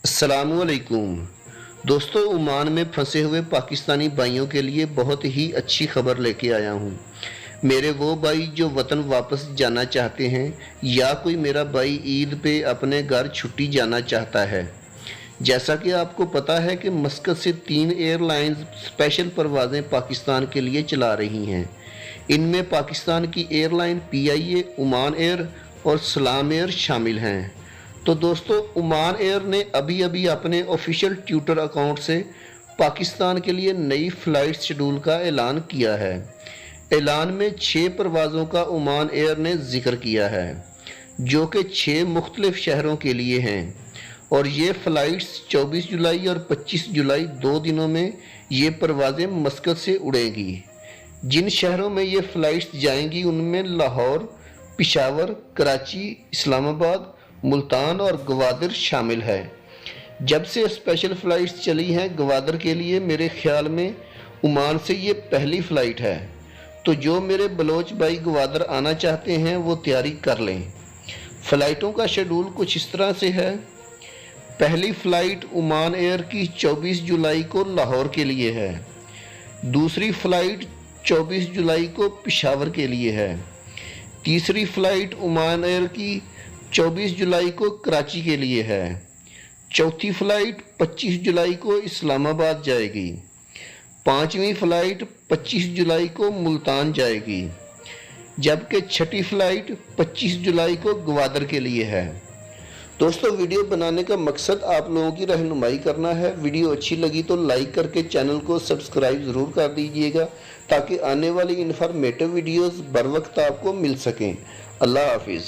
अस्सलामुअलैकुम दोस्तों, ओमान में फंसे हुए पाकिस्तानी भाइयों के लिए बहुत ही अच्छी खबर लेके आया हूँ। मेरे वो भाई जो वतन वापस जाना चाहते हैं या कोई मेरा भाई ईद पे अपने घर छुट्टी जाना चाहता है। जैसा कि आपको पता है कि मस्कत से 3 एयरलाइंस स्पेशल परवाज़ें पाकिस्तान के लिए चला रही हैं। इनमें पाकिस्तान की एयरलाइन PIA, ओमान एयर और सलाम एयर शामिल हैं। तो दोस्तों, ओमान एयर ने अभी अभी अपने ऑफिशियल ट्विटर अकाउंट से पाकिस्तान के लिए नई फ़्लाइट शेड्यूल का ऐलान किया है। ऐलान में 6 परवाज़ों का ओमान एयर ने जिक्र किया है, जो कि 6 मुख्तलिफ शहरों के लिए हैं, और ये फ़्लाइट्स 24 जुलाई और 25 जुलाई 2 दिनों में ये परवाज़ें मस्कत से उड़ेंगी। जिन शहरों में ये फ़्लाइट्स जाएंगी उनमें लाहौर, पेशावर, कराची, इस्लामाबाद, मुल्तान और ग्वादर शामिल है। जब से स्पेशल फ़्लाइट्स चली हैं ग्वादर के लिए, मेरे ख्याल में ओमान से ये पहली फ़्लाइट है। तो जो मेरे बलोच भाई ग्वादर आना चाहते हैं वो तैयारी कर लें। फ़्लाइटों का शेड्यूल कुछ इस तरह से है। पहली फ़्लाइट ओमान एयर की 24 जुलाई को लाहौर के लिए है। दूसरी फ़्लाइट 24 जुलाई को पेशावर के लिए है। तीसरी फ़्लाइट ओमान एयर की 24 जुलाई को कराची के लिए है। चौथी फ़्लाइट 25 जुलाई को इस्लामाबाद जाएगी। पांचवी फ़्लाइट 25 जुलाई को मुल्तान जाएगी, जबकि छठी फ़्लाइट 25 जुलाई को ग्वादर के लिए है। दोस्तों, वीडियो बनाने का मकसद आप लोगों की रहनुमाई करना है। वीडियो अच्छी लगी तो लाइक करके चैनल को सब्सक्राइब ज़रूर कर दीजिएगा, ताकि आने वाली इन्फॉर्मेटिव वीडियोज़ बर वक्त आपको मिल सकें। अल्लाह हाफिज़।